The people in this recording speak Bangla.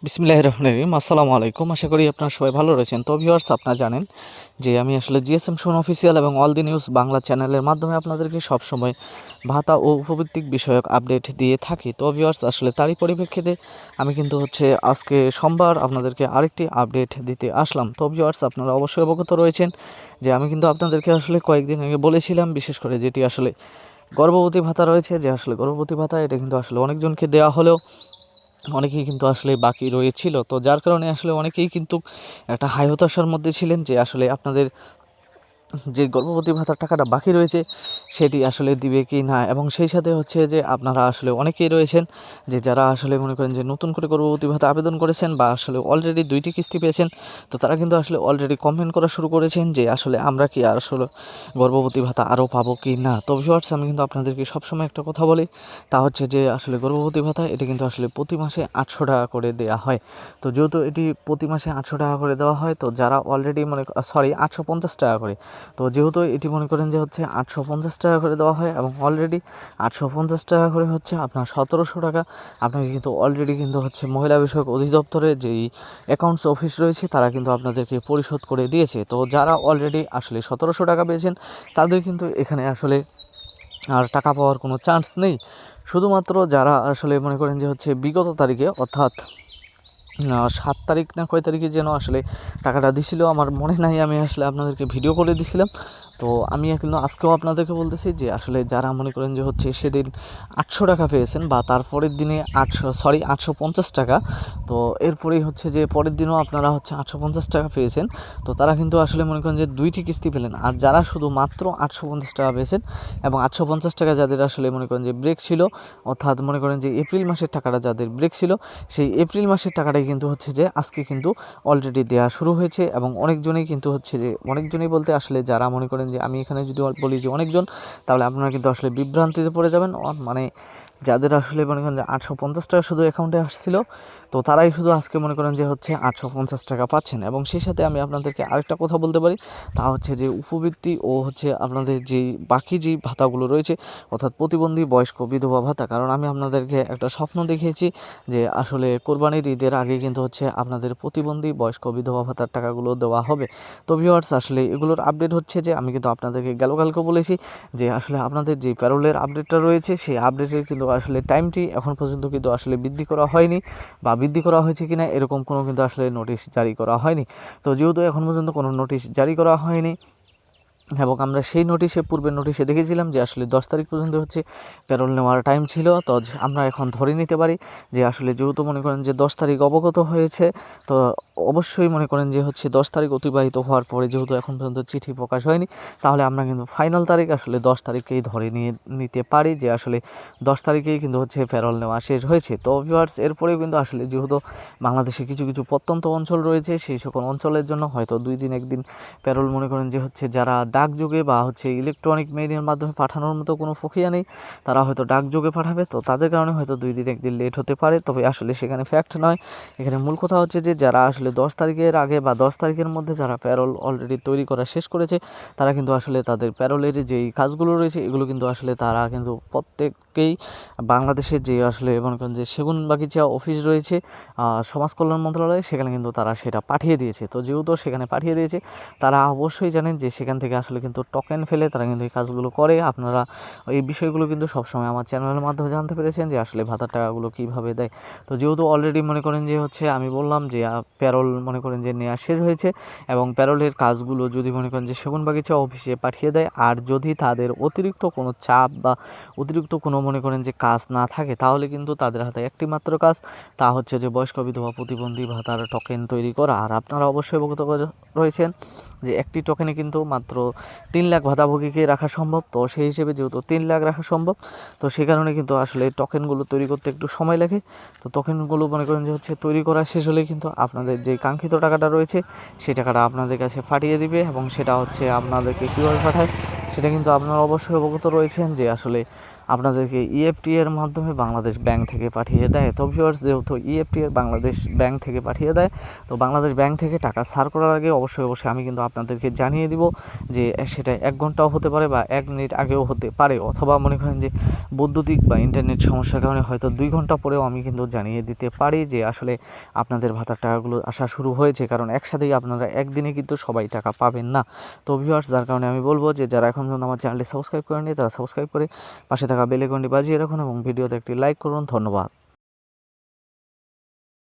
বিসমিল্লাহির রহমানির রহিম। আসসালামু আলাইকুম। আশা করি আপনারা সবাই ভালো রয়েছেন। তো ভিউয়ার্স, আপনারা জানেন যে আমি আসলে জিএসএম সোন অফিসিয়াল এবং অল দি নিউজ বাংলা চ্যানেলের মাধ্যমে আপনাদেরকে সবসময় ভাতা ও উপভিত্তিক বিষয়ক আপডেট দিয়ে থাকি। তো ভিউয়ার্স, আসলে তারই পরিপ্রেক্ষিতে আমি কিন্তু আজকে সোমবার আপনাদেরকে আরেকটি আপডেট দিতে আসলাম। তো ভিউয়ার্স, আপনারা অবশ্যই অবগত রয়েছেন যে আমি কিন্তু আপনাদেরকে আসলে কয়েকদিন আগে বলেছিলাম, বিশেষ করে যেটি আসলে গর্ভবতী ভাতা রয়েছে, যে আসলে গর্ভবতী ভাতা এটা কিন্তু আসলে অনেকজনকে দেওয়া হলেও অনেকেই কিন্তু আসলে বাকি রয়েছিল। তো যার কারণে আসলে অনেকেই কিন্তু একটা হাই হতাশার মধ্যে ছিলেন যে আসলে আপনাদের যে গর্ভবতী ভাতার টাকাটা বাকি রয়েছে সেটি আসলে দিবে কি না, এবং সেই সাথে যে আপনারা আসলে অনেকেই রয়েছেন যে যারা আসলে মনে করেন যে নতুন করে গর্ভবতী ভাতা আবেদন করেছেন বা আসলে অলরেডি 2টি কিস্তি পেয়েছেন। তো তারা কিন্তু আসলে অলরেডি কমেন্ট করা শুরু করেছেন যে আসলে আমরা কি আসলে গর্ভবতী ভাতা আরও পাবো কি না। তো ভিউয়ার্স, আমি কিন্তু আপনাদেরকে সবসময় একটা কথা বলি, তা হচ্ছে যে আসলে গর্ভবতী ভাতা এটা কিন্তু আসলে প্রতি মাসে 800 টাকা করে দেওয়া হয়। তো যেহেতু এটি প্রতি মাসে 800 টাকা করে দেওয়া হয়, তো যারা অলরেডি 850 টাকা করে, তো যেহেতু এটি মনে করেন যে 850 টাকা করে দেওয়া হয় এবং অলরেডি 850 টাকা করে আপনার 1700 টাকা আপনাকে কিন্তু অলরেডি কিন্তু মহিলা বিষয়ক অধিদপ্তরের যেই অ্যাকাউন্টস অফিস রয়েছে তারা কিন্তু আপনাদেরকে পরিশোধ করে দিয়েছে। তো যারা অলরেডি আসলে 1700 টাকা পেয়েছেন তাদের কিন্তু এখানে আসলে আর টাকা পাওয়ার কোনো চান্স নেই। শুধুমাত্র যারা আসলে মনে করেন যে বিগত তারিখে, অর্থাৎ 7 তারিখ না কয় তারিখে যেন আসলে টাকাটা দিছিল আমার মনে নাই, আমি আসলে আপনাদেরকে ভিডিও করে দিছিলাম। তো আমি কিন্তু আজকেও আপনাদেরকে বলতেছি যে আসলে যারা মনে করেন যে সেদিন 800 টাকা পেয়েছেন বা তারপরের দিনে 850 টাকা, তো এরপরেই যে পরের দিনও আপনারা 850 টাকা পেয়েছেন, তো তারা কিন্তু আসলে মনে করেন যে 2টি কিস্তি পেলেন। আর যারা শুধু মাত্র 850 টাকা পেয়েছেন এবং 850 টাকা যাদের আসলে মনে করেন যে ব্রেক ছিল, অর্থাৎ মনে করেন যে এপ্রিল মাসের টাকাটা যাদের ব্রেক ছিল, সেই এপ্রিল মাসের টাকাটাই কিন্তু যে আজকে কিন্তু অলরেডি দেওয়া শুরু হয়েছে। এবং অনেকজনই কিন্তু যে অনেকজনই বলতে আসলে যারা মনে করেন যে আমি এখানে যদি বলি যে অনেকজন, তাহলে আপনারা কিন্তু আসলে বিভ্রান্তিতে পড়ে যাবেন। মানে যাদের আসলে মনে করেন যে 850 টাকা শুধু অ্যাকাউন্টে আসছিল, তো তারাই শুধু আজকে মনে করেন যে 850 টাকা পাচ্ছেন। এবং সেই সাথে আমি আপনাদেরকে আরেকটা কথা বলতে পারি, তা যে উপবৃত্তি ও আপনাদের যেই বাকি যেই ভাতাগুলো রয়েছে, অর্থাৎ প্রতিবন্ধী বয়স্ক বিধবা ভাতা। কারণ আমি আপনাদেরকে একটা স্বপ্ন দেখিয়েছি যে আসলে কোরবানির ঈদের আগে কিন্তু আপনাদের প্রতিবন্ধী বয়স্ক বিধবা ভাতার টাকাগুলো দেওয়া হবে। তো ভিউয়ার্স, আসলে এগুলোর আপডেট যে আমি কিন্তু আপনাদেরকে কালকে বলেছি যে আসলে আপনাদের যে প্যারোলের আপডেটটা রয়েছে সেই আপডেটের কিন্তু আসলে টাইমটি এখন পর্যন্ত কিন্তু আসলে বৃদ্ধি করা হয়নি, বা বৃদ্ধি করা হয়েছে কিনা এরকম কোনো কিন্তু আসলে নোটিশ জারি করা হয়নি। তো যেহেতু এখন পর্যন্ত কোনো নোটিশ জারি করা হয়নি, এবং আমরা সেই পূর্বের নোটিশে দেখেছিলাম যে আসলে 10 তারিখ পর্যন্ত প্যারোল নেওয়ার টাইম ছিল। তো আমরা এখন ধরে নিতে পারি যে আসলে যেহেতু মনে করেন যে 10 তারিখ অবগত হয়েছে, তো অবশ্যই মনে করেন যে 10 তারিখ অতিবাহিত হওয়ার পরে যেহেতু এখন পর্যন্ত চিঠি প্রকাশ হয়নি, তাহলে আমরা কিন্তু ফাইনাল তারিখ আসলে 10 তারিখকেই ধরে নিতে পারি যে আসলে 10 তারিখেই কিন্তু প্যারোল নেওয়া শেষ হয়েছে। তো ভিউয়ার্স, এরপরেও কিন্তু আসলে যেহেতু বাংলাদেশে কিছু কিছু প্রত্যন্ত অঞ্চল রয়েছে, সেই সকল অঞ্চলের জন্য হয়তো 2 দিন 1 দিন প্যারোল মনে করেন যে যারা ডাকযোগে বা ইলেকট্রনিক মেইলের মাধ্যমে পাঠানোর মতো কোনো প্রক্রিয়া নেই, তারা হয়তো ডাকযোগে পাঠাবে। তো তাদের কারণে হয়তো 2 দিন 1 দিন লেট হতে পারে, তবে আসলে সেখানে ফ্যাক্ট নয়। এখানে মূল কথা যে যারা আসলে 10 তারিখের আগে বা 10 তারিখের মধ্যে যারা প্যারোল অলরেডি তৈরি করা শেষ করেছে, তারা কিন্তু আসলে তাদের প্যারোলের যেই কাজগুলো রয়েছে এগুলো কিন্তু আসলে তারা কিন্তু প্রত্যেককেই বাংলাদেশের যে আসলে মনে করেন যে সেগুনবাগিচা অফিস রয়েছে সমাজ কল্যাণ মন্ত্রণালয়ে, সেখানে কিন্তু তারা সেটা পাঠিয়ে দিয়েছে। তো যেহেতু সেখানে পাঠিয়ে দিয়েছে, তারা অবশ্যই জানেন যে সেখান থেকে আসলে কিন্তু টোকেন ফেলে তারা কিন্তু এই কাজগুলো করে। আপনারা এই বিষয়গুলো কিন্তু সবসময় আমার চ্যানেলের মাধ্যমে জানতে পেরেছেন যে আসলে ভাতার টাকাগুলো কীভাবে দেয়। তো যেহেতু অলরেডি মনে করেন যে আমি বললাম যে প্যারোল মনে করেন যে নেওয়া শেষ হয়েছে, এবং প্যারোলের কাজগুলো যদি মনে করেন যে সেগুনবাগিচা অফিসে পাঠিয়ে দেয়, আর যদি তাদের অতিরিক্ত কোনো চাপ বা অতিরিক্ত কোনো মনে করেন যে কাজ না থাকে, তাহলে কিন্তু তাদের হাতে একটি মাত্র কাজ, তা যে বয়স্ক বিধবা প্রতিবন্ধী ভাতার টোকেন তৈরি করা। আর আপনারা অবশ্যই অবগত রয়েছেন যে একটি টোকেনে কিন্তু মাত্র 3 লাখ ভাতাভোগীকে রাখা সম্ভব। তো সেই হিসেবে যেহেতু 3 লাখ রাখা সম্ভব, তো সে কারণে কিন্তু আসলে টোকেনগুলো তৈরি করতে একটু সময় লাগে। তো টোকেনগুলো মনে করেন যে তৈরি করা শেষ হলেই কিন্তু আপনাদের যে কাঙ্ক্ষিত টাকাটা রয়েছে সেই টাকাটা আপনাদের কাছে পাঠিয়ে দিবে, এবং সেটা আপনাদেরকে কীভাবে পাঠায় সেটা কিন্তু আপনারা অবশ্যই অবগত রয়েছেন যে আসলে আপনাদেরকে ইএফটি এর মাধ্যমে বাংলাদেশ ব্যাংক থেকে পাঠিয়ে দেয়। তো ভিউয়ার্স, যেহেতু ইএফটি এর বাংলাদেশ ব্যাংক থেকে পাঠিয়ে দেয়, তো বাংলাদেশ ব্যাংক থেকে টাকা সার করার আগে অবশ্যই আমি কিন্তু আপনাদেরকে জানিয়ে দিব যে সেটা 1 ঘন্টাও হতে পারে বা 1 মিনিট আগেও হতে পারে, অথবা মনে করেন যে বৈদ্যুতিক বা ইন্টারনেট সমস্যার কারণে হয়তো 2 ঘন্টা পরেও আমি কিন্তু জানিয়ে দিতে পারি যে আসলে আপনাদের ভাতার টাকাগুলো আসা শুরু হয়েছে। কারণ একসাথেই আপনারা একদিনে কিন্তু সবাই টাকা পাবেন না। তো ভিউয়ার্স, যার কারণে আমি বলবো যে যারা এখন পর্যন্ত আমার চ্যানেলটি সাবস্ক্রাইব করেননি তারা সাবস্ক্রাইব করে পাশে থাকা বেল আইকনটি বাজিয়ে রাখুন এবং ভিডিওতে একটি লাইক করুন। ধন্যবাদ।